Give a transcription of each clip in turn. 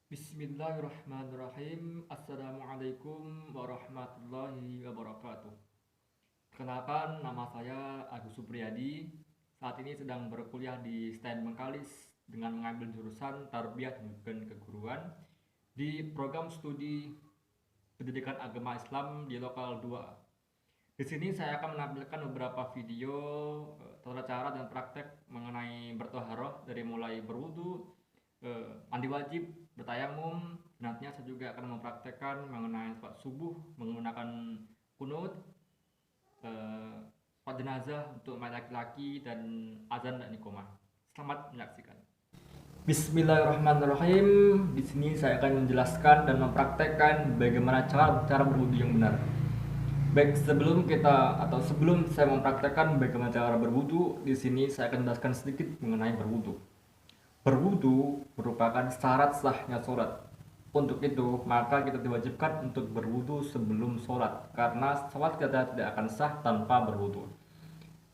Bismillahirrahmanirrahim. Assalamualaikum warahmatullahi wabarakatuh. Perkenalkan, nama saya Agus Supriyadi. Saat ini sedang berkuliah di STAN Bengkalis dengan mengambil jurusan Tarbiyah dan Keguruan di program studi Pendidikan Agama Islam di Lokal 2. Di sini saya akan menampilkan beberapa video tata cara dan praktek mengenai bertoharoh dari mulai berwudu, mandi wajib, bertayamum. Nantinya saya juga akan mempraktekkan mengenai sholat subuh menggunakan kunut, sholat jenazah untuk mayat laki-laki, dan azan dan iqomah. Selamat menyaksikan. Bismillahirrahmanirrahim. Di sini saya akan menjelaskan dan mempraktekkan bagaimana cara berwudu yang benar. Baik, sebelum saya mempraktekkan bagaimana cara berwudu, di sini saya akan menjelaskan sedikit mengenai berwudu. Berwudu merupakan syarat sahnya sholat. Untuk itu, maka kita diwajibkan untuk berwudu sebelum sholat, karena sholat kita tidak akan sah tanpa berwudu.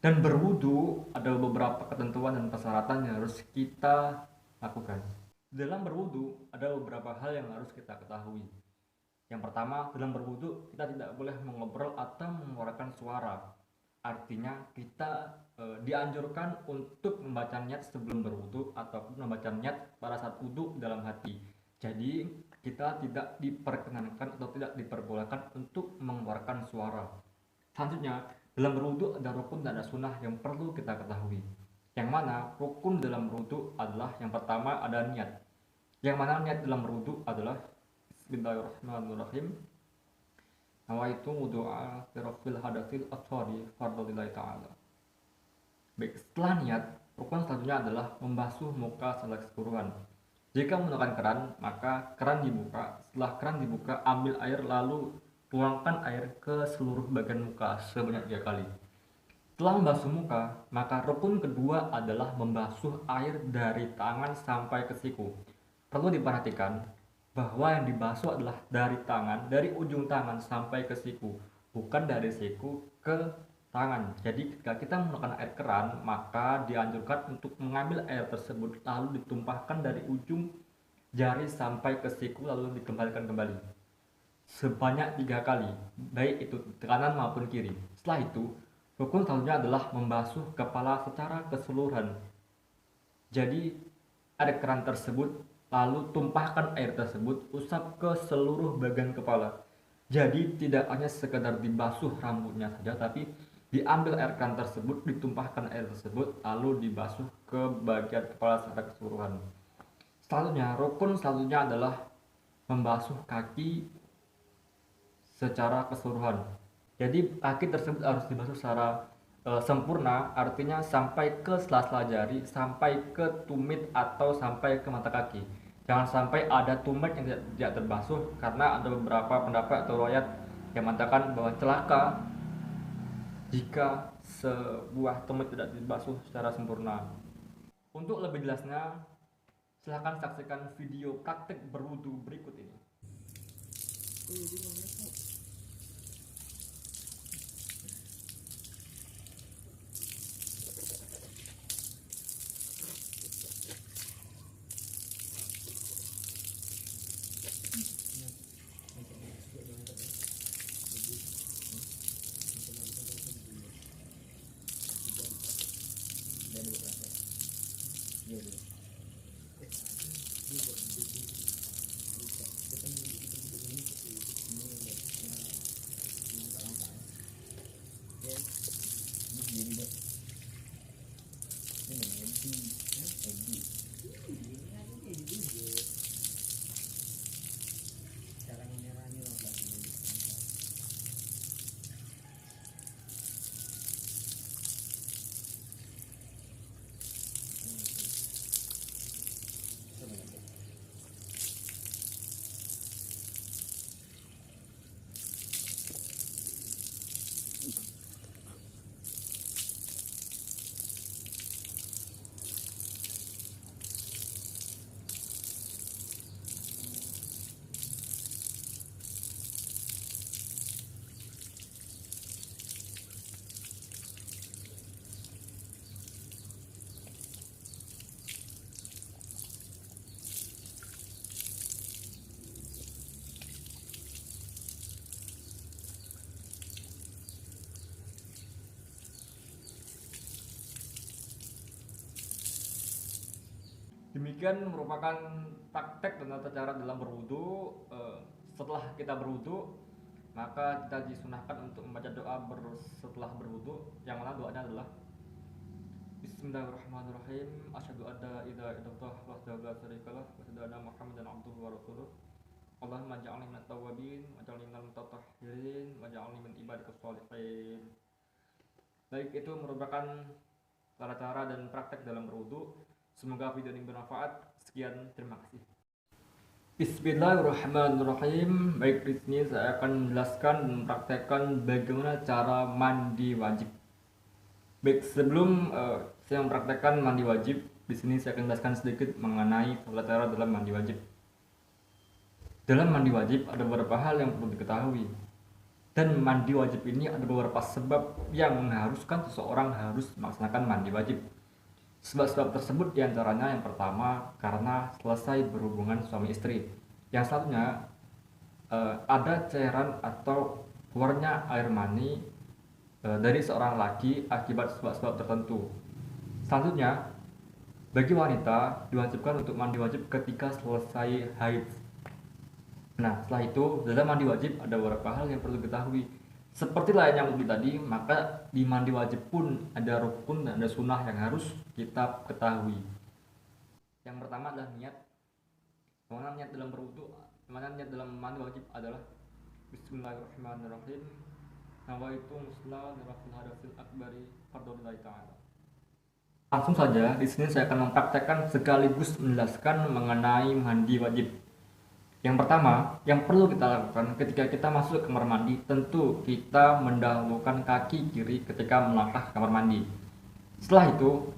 Dan berwudu ada beberapa ketentuan dan persyaratan yang harus kita lakukan. Dalam berwudu ada beberapa hal yang harus kita ketahui. Yang pertama, dalam berwudu kita tidak boleh mengobrol atau mengeluarkan suara. Artinya kita dianjurkan untuk membaca niat sebelum berwudu ataupun membaca niat pada saat wudu dalam hati. Jadi kita tidak diperkenankan atau tidak diperbolehkan untuk mengeluarkan suara. Selanjutnya, dalam berwudu ada rukun dan ada sunnah yang perlu kita ketahui. Yang mana rukun dalam berwudu adalah yang pertama ada niat. Yang mana niat dalam berwudu adalah Bismillahirrahmanirrahim. Nawaitu wudu'a firafil hadatsil asghari fardholillahi ta'ala. Baik, setelah niat, rukun selanjutnya adalah membasuh muka secara keseluruhan. Jika menggunakan keran, maka keran dibuka. Setelah keran dibuka, ambil air lalu tuangkan air ke seluruh bagian muka sebanyak 3 kali. Setelah membasuh muka, maka rukun kedua adalah membasuh air dari tangan sampai ke siku. Perlu diperhatikan bahwa yang dibasuh adalah dari tangan, dari ujung tangan sampai ke siku, bukan dari siku ke tangan. Jadi ketika kita menggunakan air keran, maka dianjurkan untuk mengambil air tersebut lalu ditumpahkan dari ujung jari sampai ke siku lalu dikembalikan kembali sebanyak 3 kali, baik itu kanan maupun kiri. Setelah itu, rukun selanjutnya adalah membasuh kepala secara keseluruhan. Jadi air keran tersebut lalu tumpahkan air tersebut, usap ke seluruh bagian kepala. Jadi tidak hanya sekedar dibasuh rambutnya saja, tapi diambil air keran tersebut, ditumpahkan air tersebut, lalu dibasuh ke bagian kepala secara keseluruhan. Selanjutnya, rukun selanjutnya adalah membasuh kaki secara keseluruhan. Jadi kaki tersebut harus dibasuh secara sempurna, artinya sampai ke sela-sela jari, sampai ke tumit atau sampai ke mata kaki. Jangan sampai ada tumit yang tidak terbasuh, karena ada beberapa pendapat atau riwayat yang mengatakan bahwa celaka jika sebuah tumit tidak dibasuh secara sempurna. Untuk lebih jelasnya, silahkan saksikan video praktek berwudu berikut ini. Demikian merupakan praktek dan tata cara dalam berwudu. Setelah kita berwudu, maka kita disunahkan untuk membaca doa setelah berwudu, yang mana doanya adalah Bismillahirrahmanirrahim. Asyhadu an la ilaha illallah wahdahu la syarikalah wa asyhadu anna Muhammadan abduhu wa rasuluh. Allahumma ja'alni minat tawwabin waj'alni minal mutatahhirin waj'alni min ibadikas sholihin. Baik, itu merupakan cara-cara dan praktek dalam berwudu. Semoga video ini bermanfaat. Sekian, terima kasih. Bismillahirrahmanirrahim. Baik, di sini saya akan menjelaskan dan mempraktekkan bagaimana cara mandi wajib. Baik, sebelum saya mempraktekkan mandi wajib, di sini saya akan menjelaskan sedikit mengenai tata cara dalam mandi wajib. Dalam mandi wajib ada beberapa hal yang perlu diketahui. Dan mandi wajib ini ada beberapa sebab yang mengharuskan seseorang harus melaksanakan mandi wajib. Sebab-sebab tersebut diantaranya yang pertama karena selesai berhubungan suami istri. Yang satunya ada cairan atau keluarnya air mani dari seorang laki akibat sebab-sebab tertentu. Selanjutnya, bagi wanita diwajibkan untuk mandi wajib ketika selesai haid. Nah, setelah itu dalam mandi wajib ada beberapa hal yang perlu diketahui. Seperti layaknya wudhu tadi, maka di mandi wajib pun ada rukun dan ada sunnah yang harus kita ketahui. Yang pertama adalah niat. Mana niat dalam berwudhu, mana niat dalam mandi wajib adalah Bismillahirrahmanirrahim. Nawaitu muslah lirafil hadasil akbari fardholillahi ta'ala. Langsung saja, di sini saya akan mempraktekkan sekaligus menjelaskan mengenai mandi wajib. Yang pertama, yang perlu kita lakukan ketika kita masuk ke kamar mandi, tentu kita mendahulukan kaki kiri ketika melangkah ke kamar mandi. Setelah itu,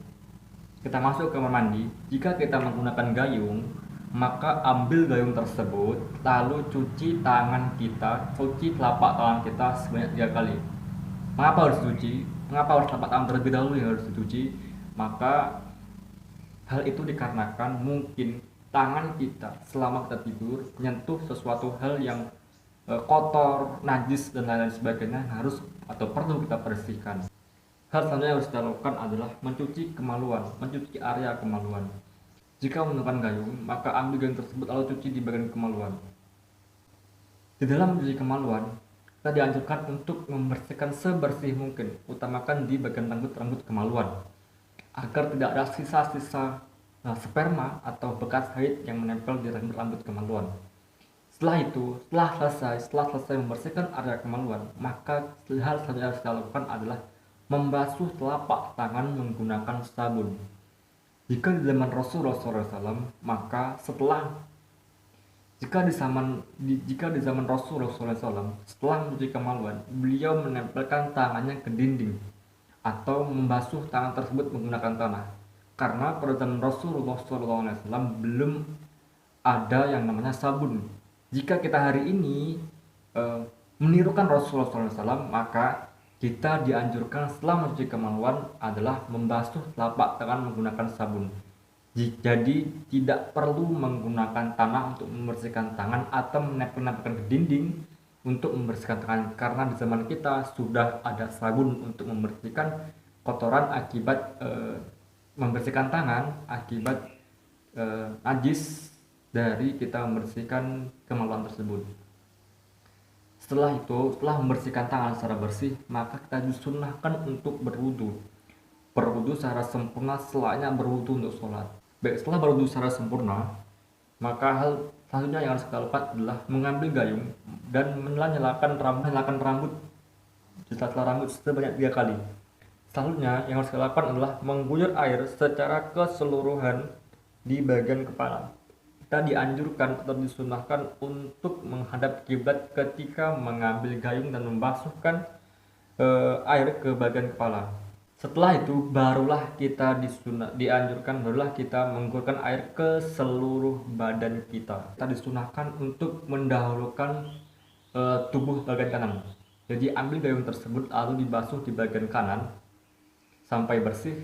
kita masuk ke kamar mandi. Jika kita menggunakan gayung, maka ambil gayung tersebut, lalu cuci tangan kita, cuci telapak tangan kita sebanyak 3 kali. Mengapa harus dicuci? Mengapa harus telapak tangan terlebih dahulu yang harus dicuci? Maka hal itu dikarenakan mungkin tangan kita selama kita tidur menyentuh sesuatu hal yang kotor, najis dan lain-lain sebagainya harus atau perlu kita bersihkan. Hal selanjutnya yang harus kita lakukan adalah mencuci kemaluan, mencuci area kemaluan. Jika menggunakan gayung, maka ambil gayung tersebut lalu cuci di bagian kemaluan. Di dalam mencuci kemaluan, kita dianjurkan untuk membersihkan sebersih mungkin, utamakan di bagian rambut-rambut kemaluan, agar tidak ada sisa-sisa sperma atau bekas haid yang menempel di rambut kemaluan. Setelah itu, setelah selesai membersihkan area kemaluan, maka hal selanjutnya yang harus kita lakukan adalah membasuh telapak tangan menggunakan sabun. Jika di zaman Rasulullah SAW, maka jika di zaman Rasulullah SAW, setelah mencuci kemaluan, beliau menempelkan tangannya ke dinding atau membasuh tangan tersebut menggunakan tanah. Karena pada zaman Rasulullah SAW belum ada yang namanya sabun. Jika kita hari ini menirukan Rasulullah SAW, maka kita dianjurkan setelah mencuci kemaluan adalah membasuh telapak tangan menggunakan sabun. Jadi tidak perlu menggunakan tanah untuk membersihkan tangan atau menempelkan ke dinding untuk membersihkan tangan, karena di zaman kita sudah ada sabun untuk membersihkan kotoran akibat membersihkan tangan akibat najis dari kita membersihkan kemaluan tersebut. Setelah itu, setelah membersihkan tangan secara bersih, maka kita disunahkan untuk berwudu. Berwudu secara sempurna selayaknya berwudu untuk sholat. Baik, setelah berwudu secara sempurna, maka hal selanjutnya yang harus kita lakukan adalah mengambil gayung dan menyalakan rambut di sela-sela rambut sebanyak 3 kali. Selanjutnya yang harus kita lakukan adalah mengguyur air secara keseluruhan di bagian kepala. Kita dianjurkan atau disunahkan untuk menghadap kiblat ketika mengambil gayung dan membasuhkan air ke bagian kepala. Setelah itu barulah kita dianjurkan kita mengguyurkan air ke seluruh badan kita. Kita disunahkan untuk mendahulukan tubuh bagian kanan. Jadi ambil gayung tersebut lalu dibasuh di bagian kanan sampai bersih,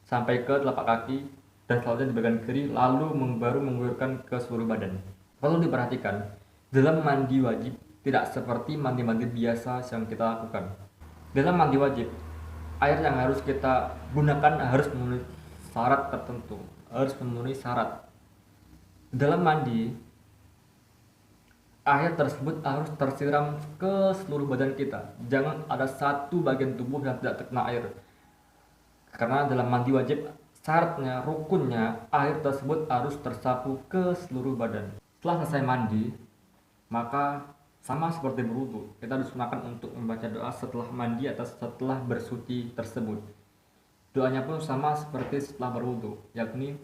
sampai ke telapak kaki, dan selanjutnya di bagian kiri, lalu baru mengguyurkan ke seluruh badan. Perlu diperhatikan, dalam mandi wajib tidak seperti mandi-mandi biasa yang kita lakukan. Dalam mandi wajib, air yang harus kita gunakan harus memenuhi syarat tertentu. harus memenuhi syarat. Dalam mandi, air tersebut harus tersiram ke seluruh badan kita. Jangan ada satu bagian tubuh yang tidak terkena air. Karena dalam mandi wajib, syaratnya, rukunnya, air tersebut harus tersapu ke seluruh badan. Setelah selesai mandi, maka sama seperti berwudu, kita disunahkan untuk membaca doa setelah mandi atau setelah bersuci tersebut. Doanya pun sama seperti setelah berwudu, yakni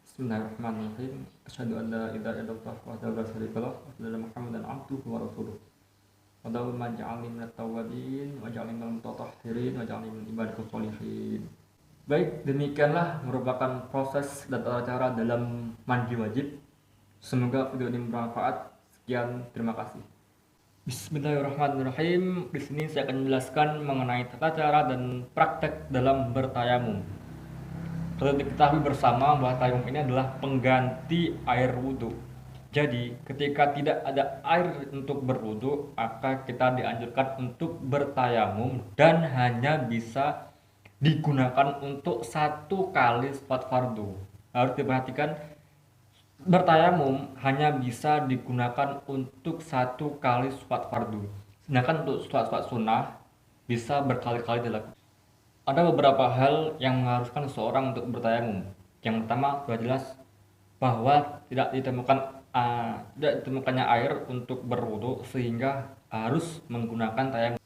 Bismillahirrahmanirrahim. Asyhadu an la ilaha illallah wahdahu la syarika lah wa asyhadu anna Muhammadan abduhu wa rasuluh. Allahumma ij'alni minat tawwabin waj'alni minal mutatahhirin waj'alni min ibadikal sholihin. Baik, demikianlah merupakan proses dan tata cara dalam mandi wajib. Semoga video ini bermanfaat. Sekian, terima kasih. Bismillahirrahmanirrahim. Di sini saya akan menjelaskan mengenai tata cara dan praktek dalam bertayamum. Perlu diketahui bersama bahwa tayamum ini adalah pengganti air wudhu. Jadi, ketika tidak ada air untuk berwudhu, maka kita dianjurkan untuk bertayamum dan hanya bisa digunakan untuk satu kali sholat fardu. Harus diperhatikan, bertayamum hanya bisa digunakan untuk satu kali sholat fardu. Sedangkan untuk sholat sunnah bisa berkali-kali dilakukan. Ada beberapa hal yang mengharuskan seseorang untuk bertayamum. Yang pertama sudah jelas bahwa tidak ditemukannya air untuk berwudu sehingga harus menggunakan tayamum.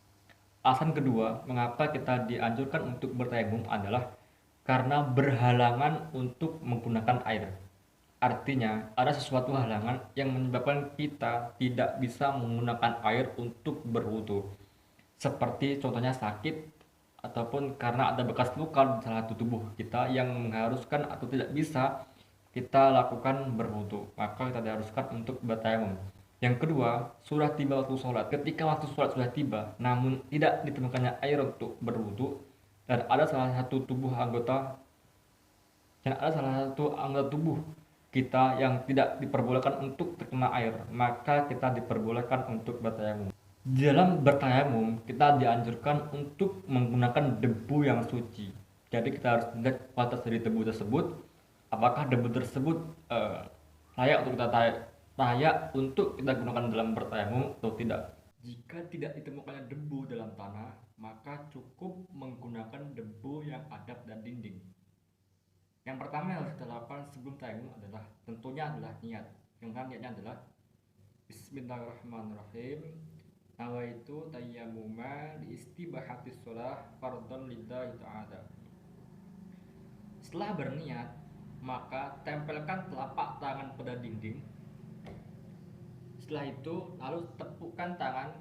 Alasan kedua, mengapa kita dianjurkan untuk bertayamum adalah karena berhalangan untuk menggunakan air. Artinya, ada sesuatu halangan yang menyebabkan kita tidak bisa menggunakan air untuk berwudu. Seperti contohnya sakit, ataupun karena ada bekas luka di salah satu tubuh kita yang mengharuskan atau tidak bisa kita lakukan berwudu. Maka kita diharuskan untuk bertayamum. Yang kedua, sudah tiba waktu sholat. Ketika waktu sholat sudah tiba, namun tidak ditemukannya air untuk berwudu, dan ada salah satu anggota tubuh kita yang tidak diperbolehkan untuk terkena air, maka kita diperbolehkan untuk bertayamum. Dalam bertayamum, kita dianjurkan untuk menggunakan debu yang suci. Jadi kita harus melihat kualitas dari debu tersebut, apakah debu tersebut layak untuk kita gunakan dalam bertayamum atau tidak. Jika tidak ditemukannya debu dalam tanah, maka cukup menggunakan debu yang ada pada dinding. Yang pertama yang harus kita lakukan sebelum tayamum adalah niat. Yang pertama niatnya adalah Bismillahirrahmanirrahim. Nawaitu tayammuma li istibahatis shalah fardhan lillahi ta'ala. Setelah berniat, maka tempelkan telapak tangan pada dinding. Setelah itu, lalu tepukkan tangan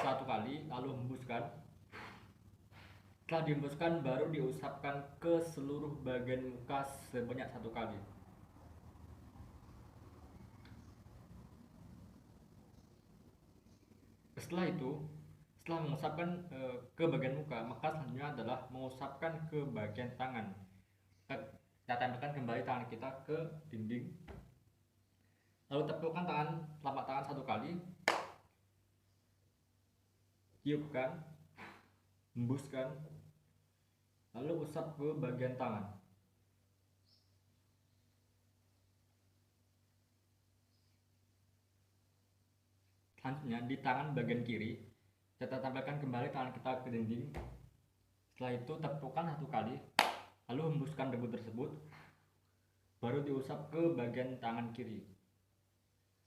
satu kali, lalu hembuskan. Setelah dihembuskan, baru diusapkan ke seluruh bagian muka sebanyak satu kali. Setelah mengusapkan ke bagian muka, maka selanjutnya adalah mengusapkan ke bagian tangan. Kita tempelkan kembali tangan kita ke dinding. Lalu tepukkan telapak tangan satu kali. Tiupkan, hembuskan, lalu usap ke bagian tangan. Selanjutnya di tangan bagian kiri, kita tempelkan kembali tangan kita ke dinding. Setelah itu tepukkan satu kali, lalu hembuskan debu tersebut, baru diusap ke bagian tangan kiri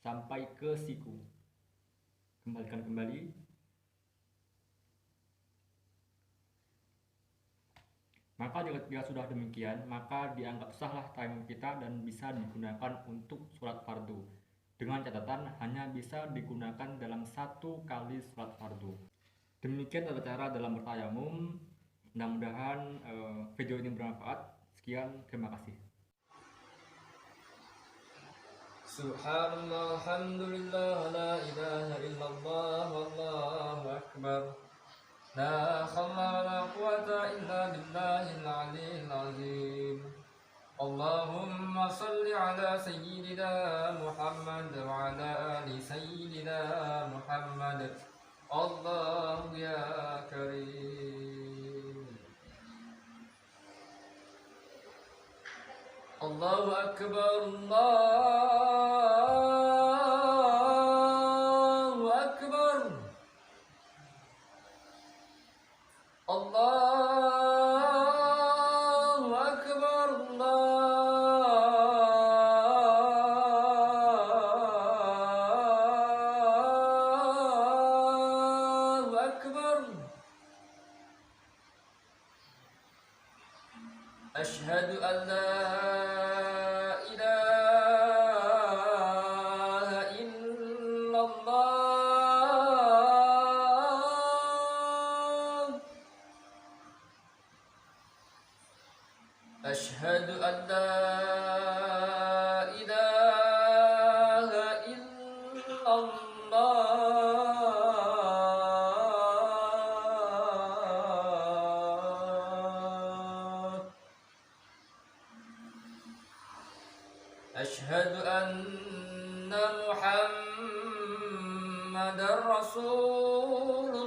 sampai ke siku. Kembalikan kembali. Maka jika sudah demikian, maka dianggap sahlah tayamum kita dan bisa digunakan untuk sholat fardu. Dengan catatan hanya bisa digunakan dalam satu kali sholat fardu. Demikian tata cara dalam bertayamum. Mudah-mudahan video ini bermanfaat. Sekian, terima kasih. Subhanallah, alhamdulillah, la ilaha illallah, wallahu akbar. La hawla wa la quwwata illa billahil aliyyil azim. Allahumma salli ala sayyidina Muhammad wa ala ali sayyidina Muhammad. Allahu ya karim. Allahu Akbar, Allahu Akbar, Allahu Akbar, Allahu Akbar. Ashhadu an la ilaha illallah. Ashhadu an la ilaha illallah. Ashhadu anna Muhammadar Rasulullah.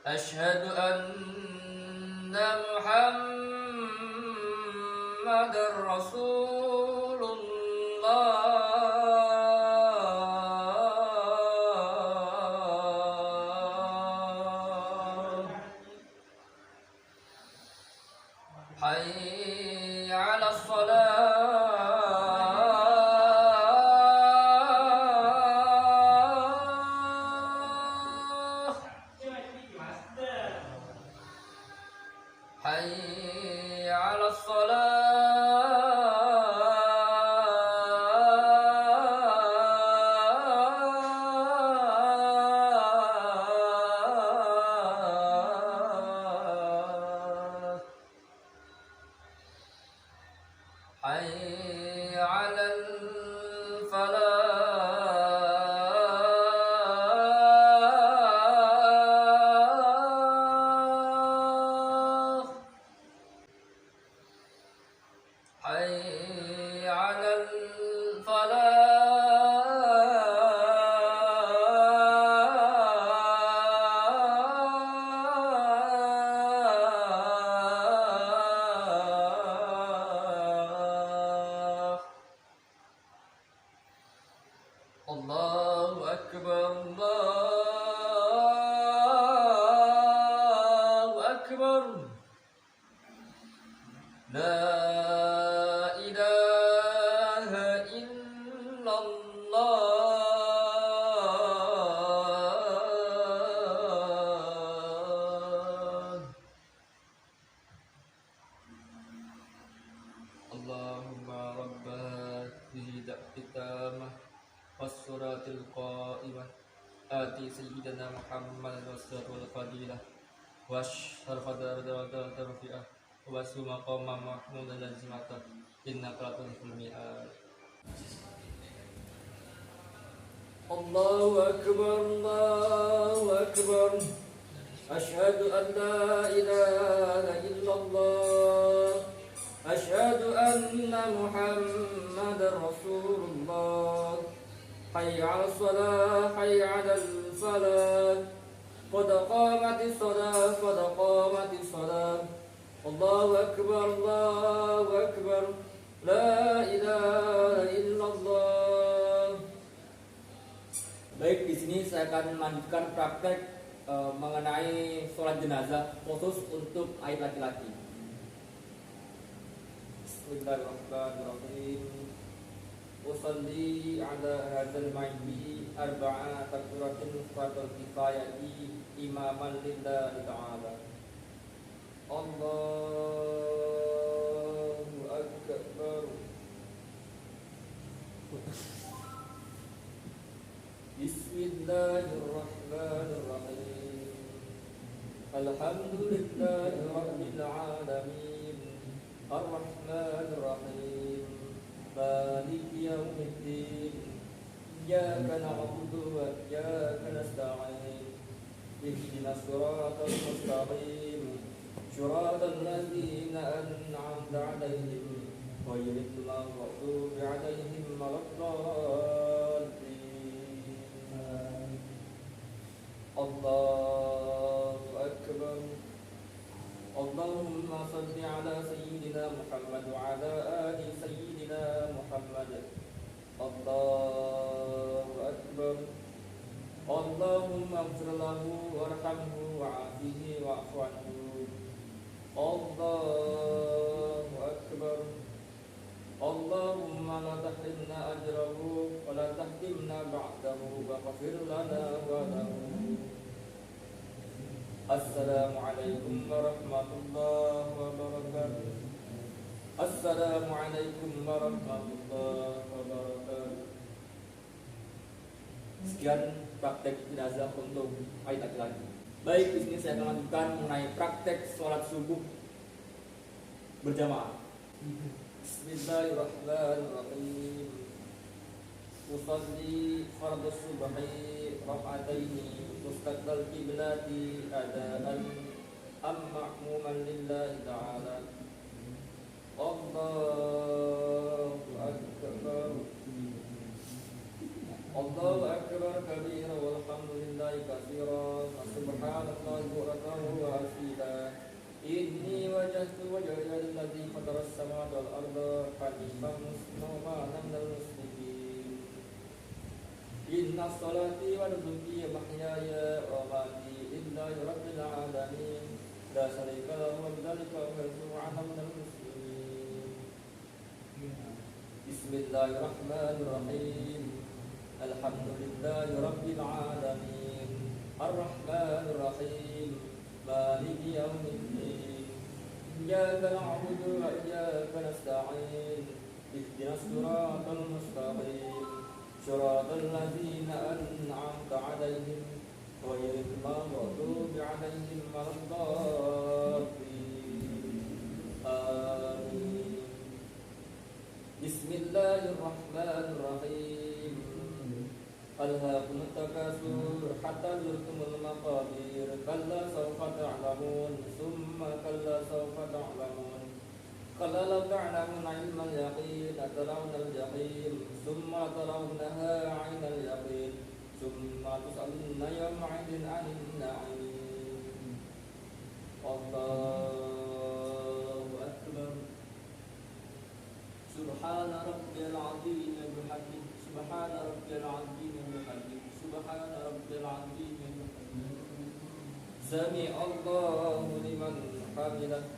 Ashhadu anna Muhammadar Rasulullah. Hayya 'ala shalah. Hayya 'ala shalah. Hayya 'alal falah. Hayya 'alal falah. Allahu Akbar, Allahu Akbar. La ilaha illallah. Allahumma rabba hadhihi da'watamah was-suratil qa'imah ati sayyidina Muhammad was-suratul fadilah wash-sharfa darajatan rafi'ah wa sumaqama mahmudan lazimatan innaka latul mi'ad. Allahu Akbar, Allahu Akbar. Ashhadu an la ilaha illallah. Ashhadu anna Muhammadar Rasulullah. Hayya 'alas shalah, hayya 'alal falah. Qad qamatis shalah, qad qamatis shalah. Allahu Akbar, Allahu Akbar. La ilaha illallah. Baik, di sini saya akan melanjutkan praktek mengenai sholat jenazah khusus untuk aib laki-laki. Bismillahirrahmanirrahim. Usalli ala hadzal ma'ibi arba'a takbiratin fardhu kifayati imaman lillahi ta'ala. Allahu Akbar. Bismillahirrahmanirrahim. Alhamdulillahi rabbil alamin. Ar-Rahmanir Rahim. Maliki yaumiddin. Iyyaka na'budu wa iyyaka nasta'in. Ihdinas siratal mustaqim. Siratal ladzina an'amta 'alaihim ghairil maghdubi 'alaihim waladdallin. الله أكبر. اللهم صل على سيدنا محمد وعلى آل سيدنا محمد. الله أكبر. اللهم اغفر له وارحمه وعافه واعف عنه. الله أكبر. اللهم لا تحرمنا أجره ولا تحرمنا بعده واغفر لنا وله. السلام عليكم ورحمة الله وبركاته. السلام عليكم ورحمة الله وبركاته. Sekian praktek jenazah untuk ayat laki-laki. Baik, di sini saya akan lanjutkan mengenai praktek sholat subuh berjamaah. Bismillahirrahmanirrahim. Usalli fardhu subhi rak'ataini mustaqbal qiblati adaan am ma'muman lillahi ta'ala. Allahu akbar. Allahu akbar kabira walhamdulillahi katsiran wa subhanallahi bukratan wa asila. Inni wajhtu wajhiya lilladzi fatara as-samawati wal arda hanifan musliman minal muslimin. Inna salati wa nusuki wa mahyaya wa mamati lillahi rabbil alamin la syarika lahu wa bidzalika umirtu wa ana minal muslimin. Bismillahirrahmanirrahim. Alhamdulillahi rabbil alamin. Ar-Rahmanir Rahim. Maliki yaumiddin. Iyyaka na'budu wa iyyaka nasta'in. Ihdinas siratal mustaqim. Siratal ladzina an'amta 'alaihim ghairil maghdubi 'alaihim waladdallin. Amin. Bismillahirrahmanirrahim. Alhaakumut takatsur hatta zurtumul maqabir. Kalla sawfa ta'lamun summa kalla sawfa ta'lamun. Kalla law ta'lamuna 'ilmal yaqin latarawunnal jahim summa tarawunnaha 'ainal yaqin summa tus'alunna yawma 'idin 'anil na'im. Allahu akbar. Subhana rabbiyal 'azim bihamdihi. Subhana rabbiyal 'azim bihamdihi. Subhana rabbiyal 'azim bihamdihi. Sami Allahu liman hamidah.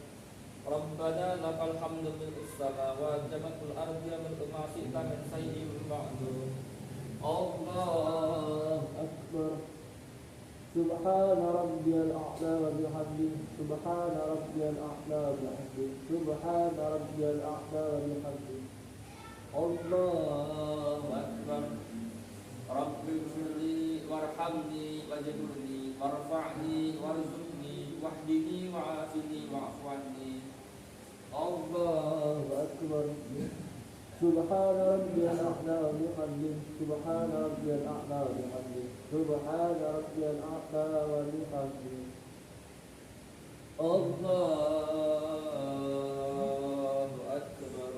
Rabbana lakal hamdu mil'us samawati wa mil'ul ardi wa mil'u ma syi'ta min shay'in ba'du. Allahu akbar. Subhana rabbiyal a'la wa bihamdihi. Subhana rabbiyal a'la wa bihamdihi. Subhana rabbiyal a'la wa bihamdihi. Allahu akbar. Rabbighfirli warhamni wajburni warfa'ni warzuqni wahdini wa'afini wa'fu anni. Allahu akbar. Subhana rabbiyal a'la wa bihamdihi. Subhana rabbiyal a'la wa bihamdihi. Subhana rabbiyal a'la wa bihamdihi. Allahu akbar.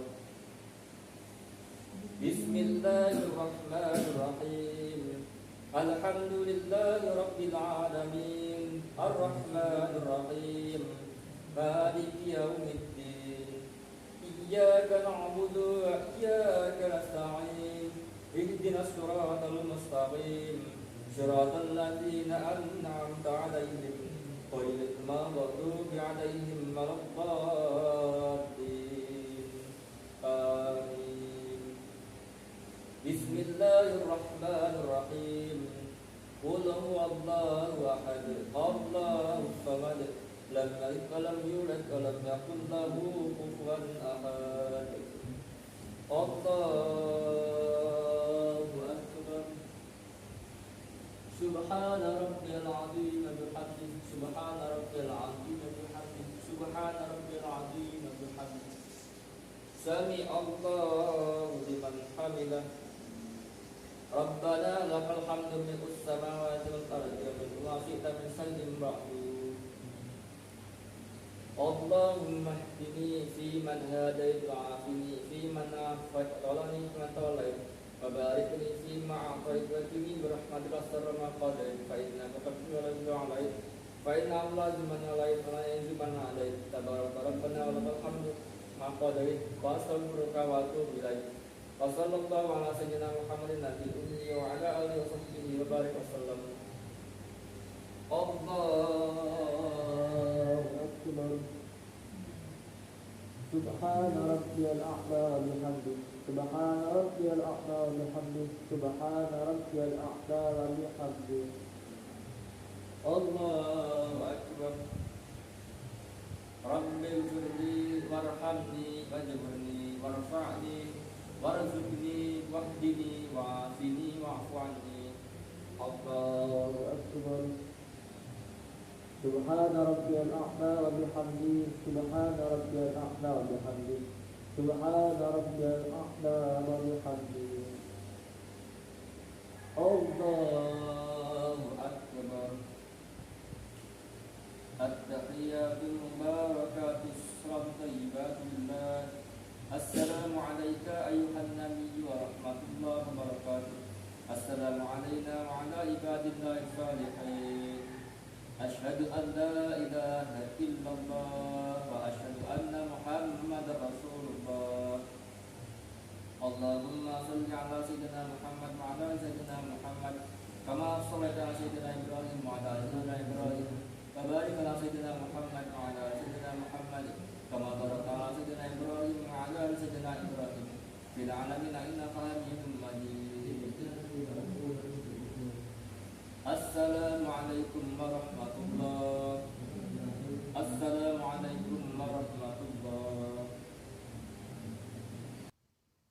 Bismillahirrahmanirrahim. Alhamdulillahi rabbil alamin. Ar-Rahmanir Rahim. Maliki yaumiddin. Iyyaka na'budu wa iyyaka nasta'in. Ihdinas siratal mustaqim. Siratal ladzina an'amta 'alaihim ghairil maghdubi 'alaihim waladdallin. Amin. Bismillahirrahmanirrahim. Qul huwallahu ahad. Allahus samad. Lam yalid wa lam yulad wa lam yakul lahu kufuwan ahad. Allahu akbar. Subhana rabbiyal 'azim bihamdihi. Subhana rabbiyal 'azim bihamdihi. Subhana rabbiyal 'azim bihamdihi. Sami Allahu liman hamidah. Rabbana lakal hamdu mil'us samawati wal ardi wa mil'u ma syi'ta min shay'in ba'du. Allahumma ihdini fi man hadait wa afini fi man afat wa lani fi man tawallait وبارك لي فيما أعطيت وقني برحمتك شر ما قضيت فإنك تقضي ولا يقضى عليك فإنه لا يذل من عليك ولا يعز من عليك تبارك ربنا ولك الحمد ما قضيت وأستغفرك وأتوب إليك وصلى الله على سيدنا محمد النبي الأمي وعلى آله وصحبه وبارك وسلم. الله أكبر. سبحان ربي الأعلى بحمده سبحان ربي الأعلى بحمده سبحان ربي الأعلى بحمده. الله أكبر. رب اغفر لي وارحمني واجبرني وارفعني وارزقني واهدني وعافني واعف عني. الله أكبر. سبحان ربي الأعلى وبحمده سبحان ربي الأعلى وبحمده سبحان ربي الأعلى وبحمده. الله أكبر. التحيات المباركات الصلاة طيبات لله. السلام عليك أيها النبي ورحمة الله وبركاته. السلام علينا وعلى عباد الله الصالحين. أشهد أن لا إله إلا الله وأشهد أن محمد رسول الله. اللهم صل على سيدنا محمد وعلى سيدنا محمد كما صليت على سيدنا إبراهيم وعلى سيدنا إبراهيم وبارك على سيدنا محمد وعلى سيدنا محمد كما باركت على سيدنا إبراهيم وعلى سيدنا إبراهيم في العالمين إنك حميد مجيد. Assalamualaikum warahmatullahi. Assalamualaikum warahmatullahi.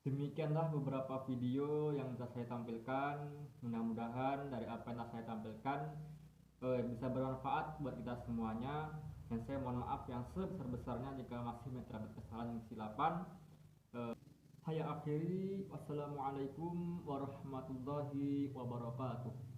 Demikianlah beberapa video yang telah saya tampilkan. Mudah-mudahan dari apa yang telah saya tampilkan bisa bermanfaat buat kita semuanya. Dan saya mohon maaf yang sebesar-besarnya jika masih terdapat kesalahan dan kesilapan. Saya akhiri. Wassalamualaikum warahmatullahi wabarakatuh.